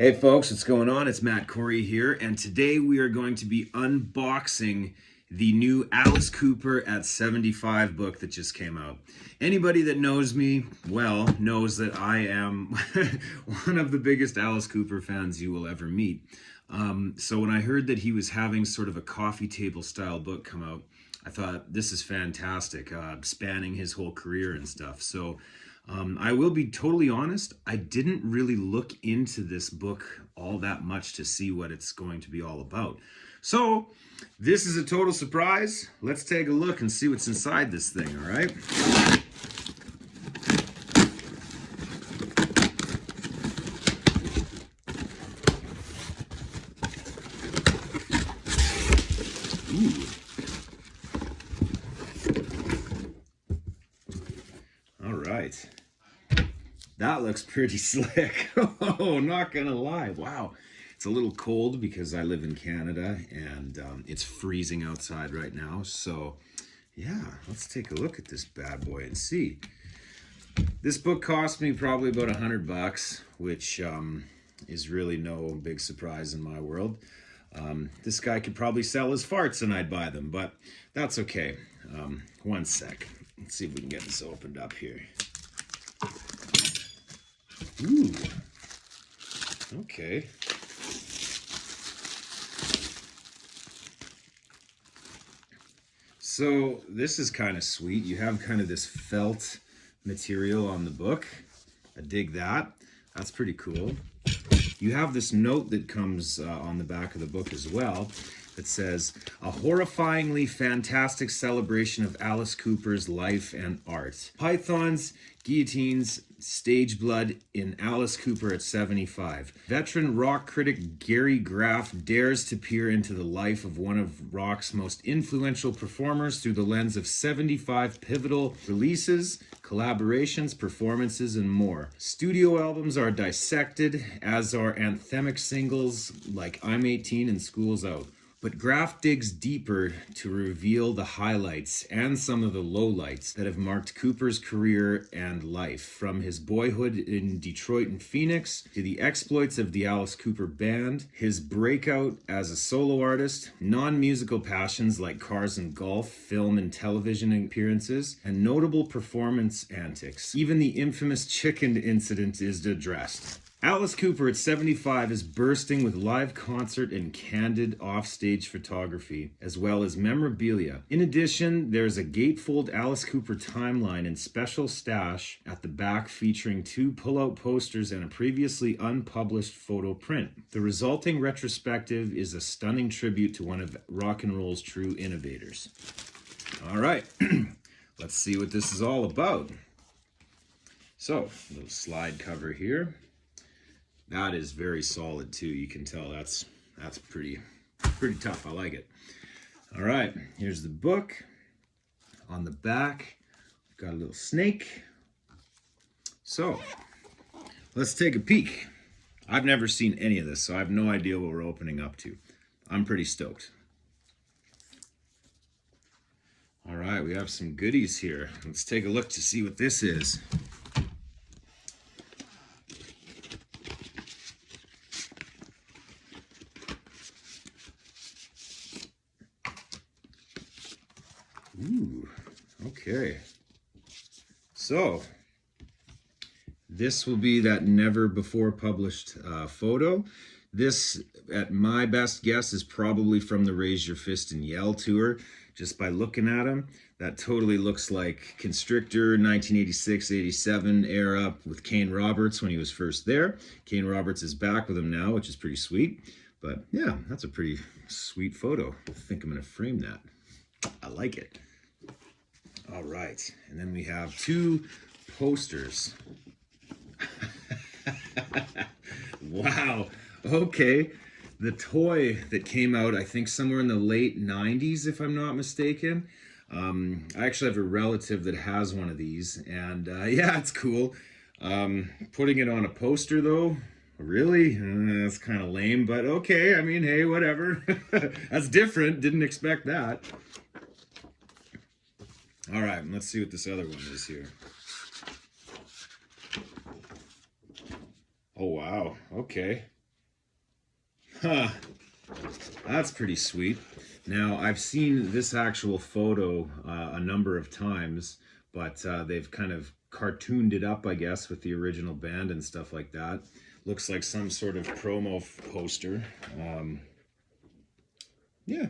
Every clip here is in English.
Hey folks, what's going on? It's Matt Corey here, and today we are going to be unboxing the new Alice Cooper at 75 book that just came out. Anybody that knows me well knows that I am one of the biggest Alice Cooper fans you will ever meet. So when I heard that he was having sort of a coffee table style book come out, I thought this is fantastic, spanning his whole career and stuff. So I will be totally honest, I didn't really look into this book all that much to see what it's going to be all about. So this is a total surprise. Let's take a look and see what's inside this thing, all right? Ooh. All right. That looks pretty slick. Oh, not gonna lie. Wow. It's a little cold because I live in Canada and it's freezing outside right now. So yeah, let's take a look at this bad boy and see. This book cost me probably about $100, which is really no big surprise in my world. This guy could probably sell his farts and I'd buy them, but that's okay. One sec. Let's see if we can get this opened up here. Ooh. Okay. So this is kind of sweet. You have kind of this felt material on the book. I dig that. That's pretty cool. You have this note that comes on the back of the book as well that says, "A horrifyingly fantastic celebration of Alice Cooper's life and art. Pythons, guillotines, stage blood in Alice Cooper at 75. Veteran rock critic Gary Graff dares to peer into the life of one of rock's most influential performers through the lens of 75 pivotal releases, collaborations, performances, and more. Studio albums are dissected, as are anthemic singles like I'm 18 and School's Out. But Graff digs deeper to reveal the highlights and some of the lowlights that have marked Cooper's career and life, from his boyhood in Detroit and Phoenix to the exploits of the Alice Cooper Band, his breakout as a solo artist, non-musical passions like cars and golf, film and television appearances, and notable performance antics. Even the infamous chicken incident is addressed. Alice Cooper at 75 is bursting with live concert and candid offstage photography, as well as memorabilia. In addition, there's a gatefold Alice Cooper timeline and special stash at the back featuring 2 pull-out posters and a previously unpublished photo print. The resulting retrospective is a stunning tribute to one of rock and roll's true innovators. All right, let's see what this is all about. So, a little slide cover here. That is very solid too. You can tell that's pretty tough. I like it. All right, here's the book. On the back, we've got a little snake. So let's take a peek. I've never seen any of this, so I have no idea what we're opening up to. I'm pretty stoked. All right, we have some goodies here. Let's take a look to see what this is. Ooh, okay. So, this will be that never before published photo. This, at my best guess, is probably from the Raise Your Fist and Yell tour. Just by looking at him, that totally looks like Constrictor, 1986-87 era with Kane Roberts when he was first there. Kane Roberts is back with him now, which is pretty sweet. But yeah, that's a pretty sweet photo. I think I'm gonna frame that. I like it. All right, and then we have 2 posters. Wow, okay. The toy that came out, I think somewhere in the late 90s, if I'm not mistaken. I actually have a relative that has one of these, and yeah, it's cool. Putting it on a poster though, really? That's kind of lame, but okay, I mean, hey, whatever. That's different, didn't expect that. All right, let's see what this other one is here. Oh, wow. Okay. Huh, that's pretty sweet. Now, I've seen this actual photo a number of times, but they've kind of cartooned it up, I guess, with the original band and stuff like that. Looks like some sort of promo poster. Yeah,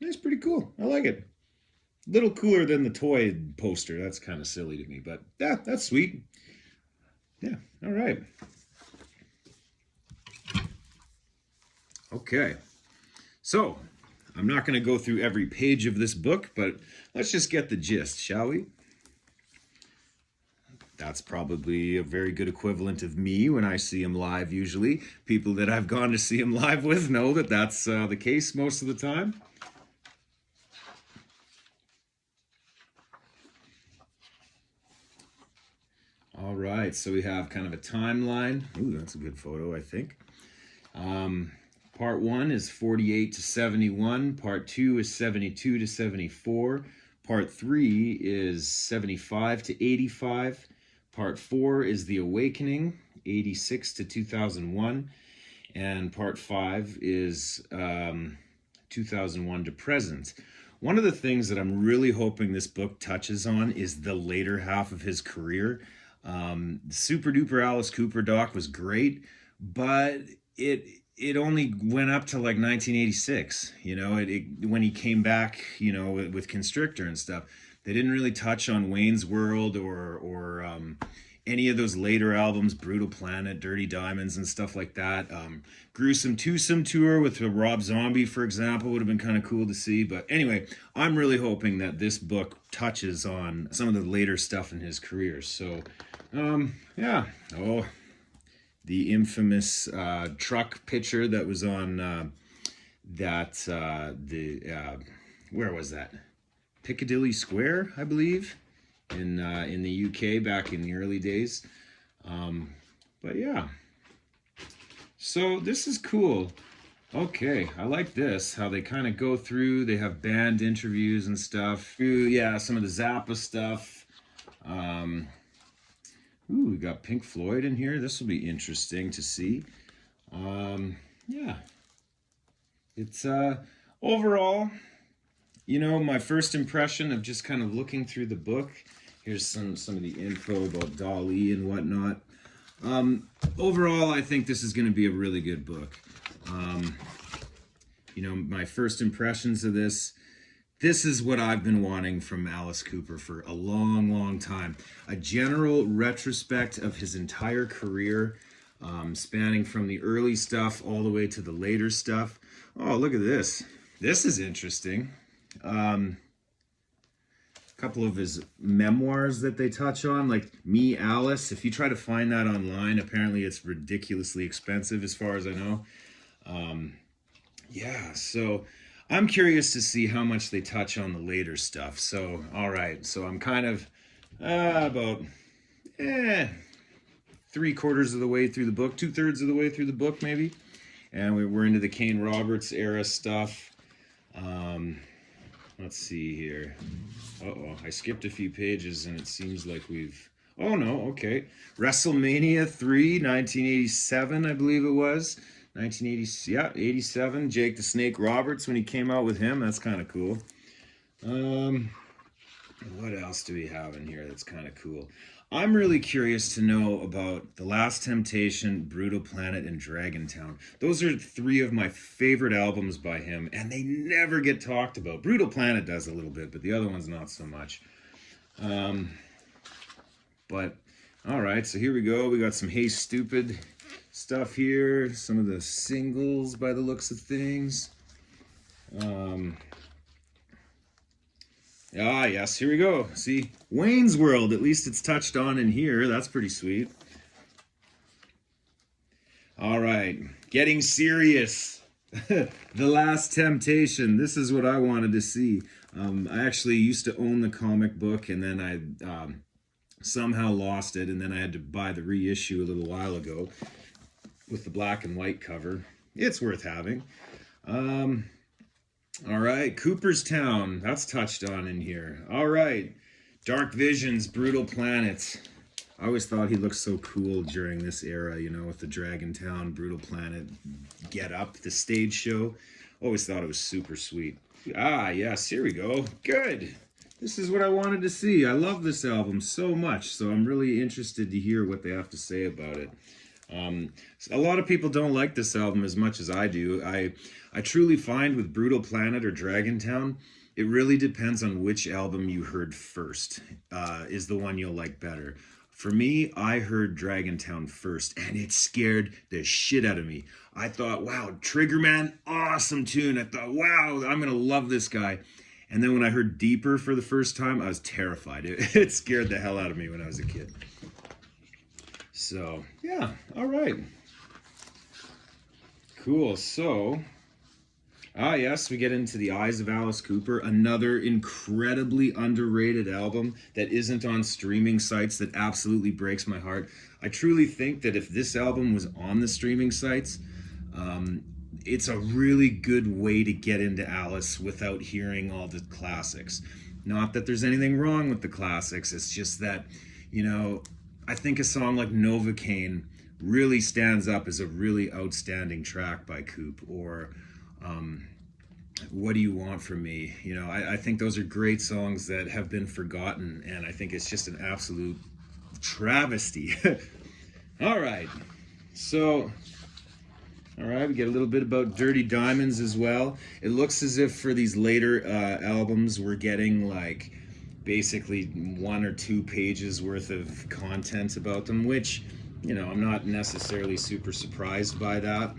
it's pretty cool. I like it. A little cooler than the toy poster. That's kind of silly to me, but yeah, that's sweet. Yeah, all right. Okay, so I'm not going to go through every page of this book, but let's just get the gist, shall we? That's probably a very good equivalent of me when I see him live, usually. People that I've gone to see him live with know that that's the case most of the time. All right, so we have kind of a timeline. Ooh, that's a good photo, I think. Part 1 is 48 to 71. Part 2 is 72 to 74. Part 3 is 75 to 85. Part 4 is The Awakening, 86 to 2001. And Part 5 is 2001 to present. One of the things that I'm really hoping this book touches on is the later half of his career. Super Duper Alice Cooper doc was great, but it only went up to like 1986. You know, when he came back, you know, with Constrictor and stuff. They didn't really touch on Wayne's World or any of those later albums, Brutal Planet, Dirty Diamonds, and stuff like that. Gruesome Twosome Tour with Rob Zombie, for example, would have been kind of cool to see. But anyway, I'm really hoping that this book touches on some of the later stuff in his career. So, yeah. Oh, the infamous truck picture that was on where was that? Piccadilly Square, I believe, in the UK back in the early days. But yeah, so this is cool. Okay, I like this, how they kind of go through, they have band interviews and stuff. Ooh, yeah, some of the Zappa stuff. Ooh, we got Pink Floyd in here. This will be interesting to see. Yeah, it's overall, you know, my first impression of just kind of looking through the book. Here's some of the info about Dali and whatnot. Overall, I think this is going to be a really good book. You know, my first impressions of this is what I've been wanting from Alice Cooper for a long, long time. A general retrospect of his entire career, spanning from the early stuff all the way to the later stuff. Oh, look at this. This is interesting. Couple of his memoirs that they touch on, like Me, Alice. If you try to find that online, apparently it's ridiculously expensive as far as I know. Yeah, so I'm curious to see how much they touch on the later stuff. So, all right, so I'm kind of about 3/4 of the way through the book, 2/3 of the way through the book maybe. And we're into the Kane Roberts era stuff. Let's see here. Uh-oh, I skipped a few pages and it seems like we've... Oh, no, okay. WrestleMania 3, 1987, I believe it was. 1980, yeah, 87. Jake the Snake Roberts when he came out with him. That's kind of cool. What else do we have in here that's kind of cool? I'm really curious to know about The Last Temptation, Brutal Planet, and Dragontown. Those are 3 of my favorite albums by him, and they never get talked about. Brutal Planet does a little bit, but the other one's not so much. But, all right, so here we go. We got some Hey Stupid stuff here. Some of the singles by the looks of things. Ah, yes, here we go. See, Wayne's World, at least it's touched on in here. That's pretty sweet. All right, getting serious. The Last Temptation. This is what I wanted to see. I actually used to own the comic book, and then I somehow lost it, and then I had to buy the reissue a little while ago with the black and white cover. It's worth having. All right, Cooperstown, that's touched on in here. All right, Dark Visions, Brutal Planet. I always thought he looked so cool during this era, you know, with the Dragontown, Brutal Planet, Get Up, the stage show. Always thought it was super sweet. Ah, yes, here we go. Good. This is what I wanted to see. I love this album so much, so I'm really interested to hear what they have to say about it. A lot of people don't like this album as much as I do. I truly find with Brutal Planet or Dragontown, it really depends on which album you heard first, is the one you'll like better. For me, I heard Dragontown first, and it scared the shit out of me. I thought, wow, Triggerman, awesome tune. I thought, wow, I'm going to love this guy. And then when I heard Deeper for the first time, I was terrified. It scared the hell out of me when I was a kid. So, yeah, all right. Cool, so... yes, we get into The Eyes of Alice Cooper, another incredibly underrated album that isn't on streaming sites that absolutely breaks my heart. I truly think that if this album was on the streaming sites, it's a really good way to get into Alice without hearing all the classics. Not that there's anything wrong with the classics, it's just that, you know, I think a song like Novocaine really stands up as a really outstanding track by Coop, or What Do You Want From Me? You know, I think those are great songs that have been forgotten, and I think it's just an absolute travesty. All right, so, all right, we get a little bit about Dirty Diamonds as well. It looks as if for these later albums, we're getting like basically 1 or 2 pages worth of content about them, which, you know, I'm not necessarily super surprised by that.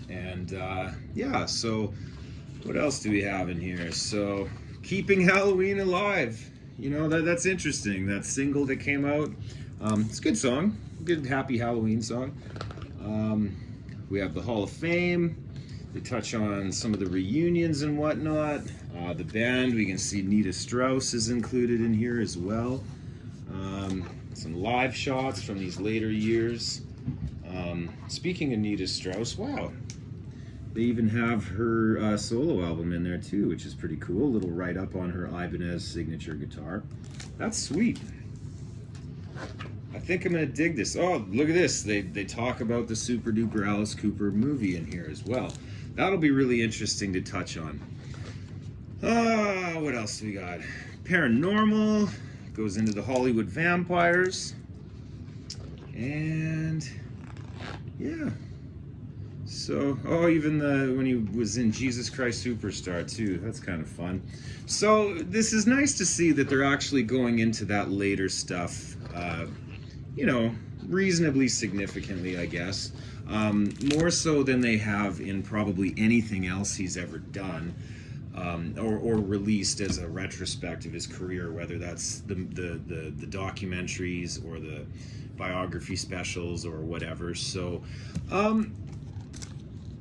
And yeah, so what else do we have in here? So, Keeping Halloween Alive. You know, that's interesting. That single that came out. It's a good song. Good, happy Halloween song. We have the Hall of Fame. They touch on some of the reunions and whatnot. The band, we can see Nita Strauss is included in here as well. Some live shots from these later years. Speaking of Nita Strauss, wow. They even have her solo album in there too, which is pretty cool. A little write-up on her Ibanez signature guitar. That's sweet. I think I'm gonna dig this. Oh, look at this. They talk about the Super Duper Alice Cooper movie in here as well. That'll be really interesting to touch on. What else do we got? Paranormal. Goes into the Hollywood vampires. And yeah. So, even when he was in Jesus Christ Superstar too, that's kind of fun. So this is nice to see that they're actually going into that later stuff, you know, reasonably significantly, I guess. More so than they have in probably anything else he's ever done, or released as a retrospect of his career, whether that's the documentaries or the biography specials or whatever. So,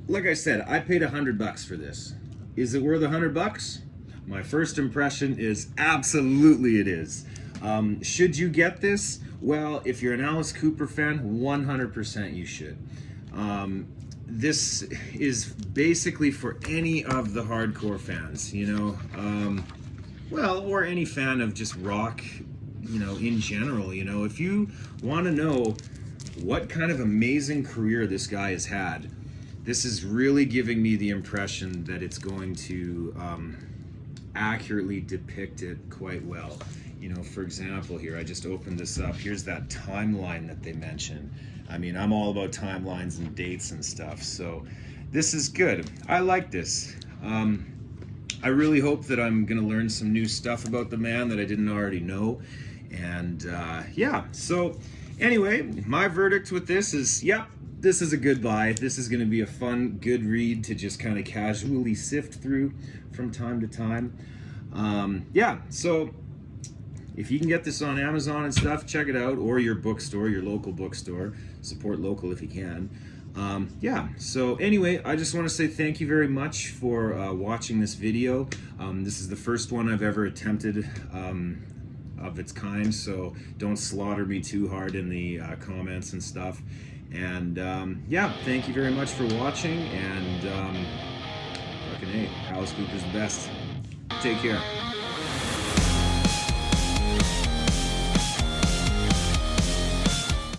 like I said, I paid $100 for this. Is it worth $100? My first impression is absolutely it is. Should you get this? Well, if you're an Alice Cooper fan, 100% you should. This is basically for any of the hardcore fans, you know, well, or any fan of just rock, you know, in general. You know, if you want to know what kind of amazing career this guy has had, this is really giving me the impression that it's going to accurately depict it quite well. You know, for example, here, I just opened this up. Here's that timeline that they mentioned. I mean, I'm all about timelines and dates and stuff, so this is good. I like this. I really hope that I'm gonna learn some new stuff about the man that I didn't already know. And yeah, so anyway, my verdict with this is, yeah, this is a good buy. This is gonna be a fun, good read to just kind of casually sift through from time to time. Yeah, so if you can get this on Amazon and stuff, check it out, or your bookstore, your local bookstore. Support local if you can. Yeah, so anyway, I just want to say thank you very much for watching this video. This is the first one I've ever attempted of its kind, so don't slaughter me too hard in the comments and stuff. And yeah, thank you very much for watching, and fucking hey, Alice Cooper's the best. Take care.